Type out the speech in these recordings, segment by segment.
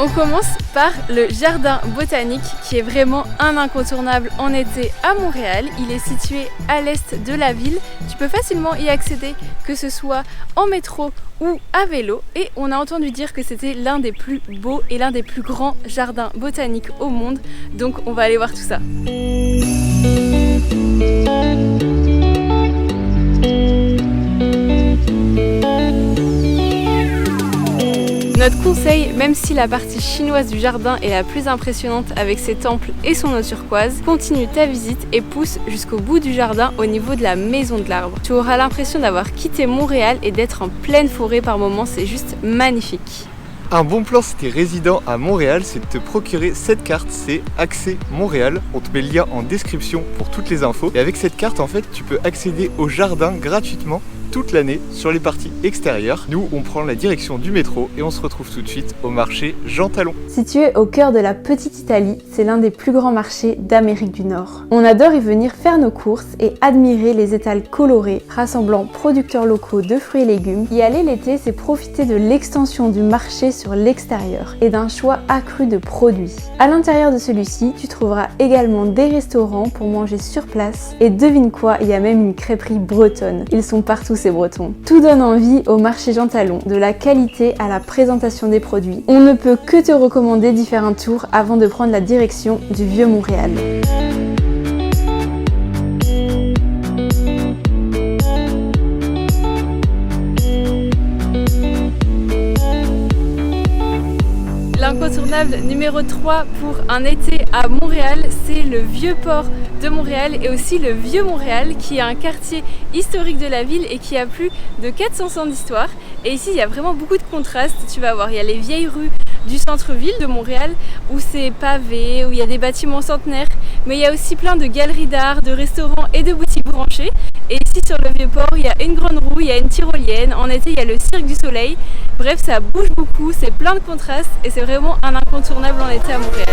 On commence par le jardin botanique qui est vraiment un incontournable en été à Montréal. Il est situé à l'est de la ville. Tu peux facilement y accéder, que ce soit en métro ou à vélo. Et on a entendu dire que c'était l'un des plus beaux et l'un des plus grands jardins botaniques au monde. Donc on va aller voir tout ça. Notre conseil, même si la partie chinoise du jardin est la plus impressionnante avec ses temples et son eau turquoise, continue ta visite et pousse jusqu'au bout du jardin au niveau de la maison de l'arbre. Tu auras l'impression d'avoir quitté Montréal et d'être en pleine forêt par moments, c'est juste magnifique. Un bon plan si t'es résident à Montréal, c'est de te procurer cette carte, c'est Accès Montréal. On te met le lien en description pour toutes les infos. Et avec cette carte, en fait, tu peux accéder au jardin gratuitement toute l'année sur les parties extérieures. Nous, on prend la direction du métro et on se retrouve tout de suite au marché Jean Talon. Situé au cœur de la petite Italie, c'est l'un des plus grands marchés d'Amérique du Nord. On adore y venir faire nos courses et admirer les étals colorés rassemblant producteurs locaux de fruits et légumes. Y aller l'été, c'est profiter de l'extension du marché sur l'extérieur et d'un choix accru de produits. À l'intérieur de celui-ci, tu trouveras également des restaurants pour manger sur place et devine quoi, il y a même une crêperie bretonne. Ils sont partout ces Bretons. Tout donne envie au marché Jean Talon, de la qualité à la présentation des produits. On ne peut que te recommander d'y faire un tour avant de prendre la direction du Vieux Montréal. L'incontournable numéro 3 pour un été à Montréal, c'est le vieux port de Montréal et aussi le Vieux Montréal qui est un quartier historique de la ville et qui a plus de 400 ans d'histoire. Et ici il y a vraiment beaucoup de contrastes, tu vas voir, il y a les vieilles rues du centre-ville de Montréal où c'est pavé, où il y a des bâtiments centenaires, mais il y a aussi plein de galeries d'art, de restaurants et de boutiques branchées. Et ici sur le Vieux-Port, il y a une grande roue, il y a une tyrolienne, en été il y a le Cirque du Soleil. Bref, ça bouge beaucoup, c'est plein de contrastes et c'est vraiment un incontournable en été à Montréal.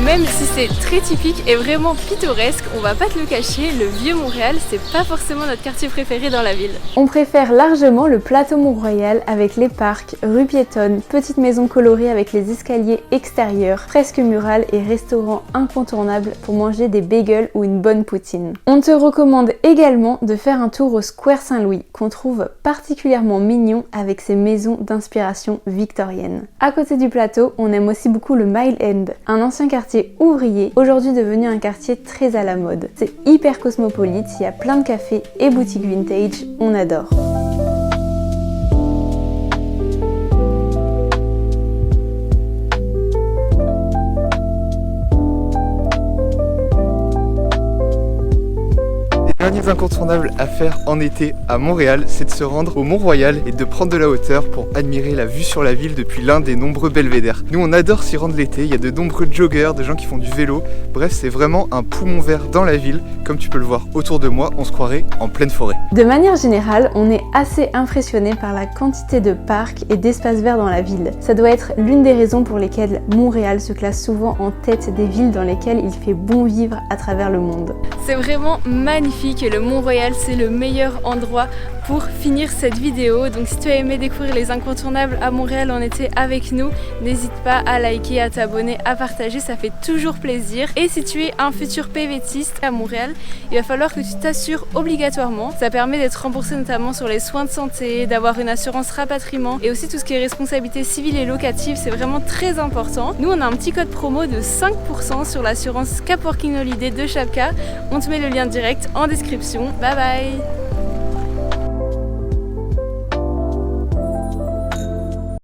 Même si c'est très typique et vraiment pittoresque, on va pas te le cacher, le Vieux Montréal, c'est pas forcément notre quartier préféré dans la ville. On préfère largement le plateau Mont-Royal avec les parcs, rues piétonnes, petites maisons colorées avec les escaliers extérieurs, fresques murales et restaurants incontournables pour manger des bagels ou une bonne poutine. On te recommande également de faire un tour au Square Saint-Louis, qu'on trouve particulièrement mignon avec ses maisons d'inspiration victorienne. À côté du plateau, on aime aussi beaucoup le Mile End, un ancien quartier ouvrier, aujourd'hui devenu un quartier très à la mode. C'est hyper cosmopolite, il y a plein de cafés et boutiques vintage, on adore. Les derniers incontournables à faire en été à Montréal, c'est de se rendre au Mont-Royal et de prendre de la hauteur pour admirer la vue sur la ville depuis l'un des nombreux belvédères. Nous on adore s'y rendre l'été, il y a de nombreux joggers, de gens qui font du vélo, bref c'est vraiment un poumon vert dans la ville. Comme tu peux le voir autour de moi, on se croirait en pleine forêt. De manière générale, on est assez impressionné par la quantité de parcs et d'espaces verts dans la ville. Ça doit être l'une des raisons pour lesquelles Montréal se classe souvent en tête des villes dans lesquelles il fait bon vivre à travers le monde. C'est vraiment magnifique. Que le Mont-Royal c'est le meilleur endroit pour finir cette vidéo. Donc si tu as aimé découvrir les incontournables à Montréal en été avec nous, n'hésite pas à liker, à t'abonner, à partager, ça fait toujours plaisir. Et si tu es un futur PVTiste à Montréal, il va falloir que tu t'assures obligatoirement. Ça permet d'être remboursé notamment sur les soins de santé, d'avoir une assurance rapatriement et aussi tout ce qui est responsabilité civile et locative, c'est vraiment très important. Nous on a un petit code promo de 5% sur l'assurance Cap Working Holiday de Chapka. On te met le lien direct en description. Bye bye!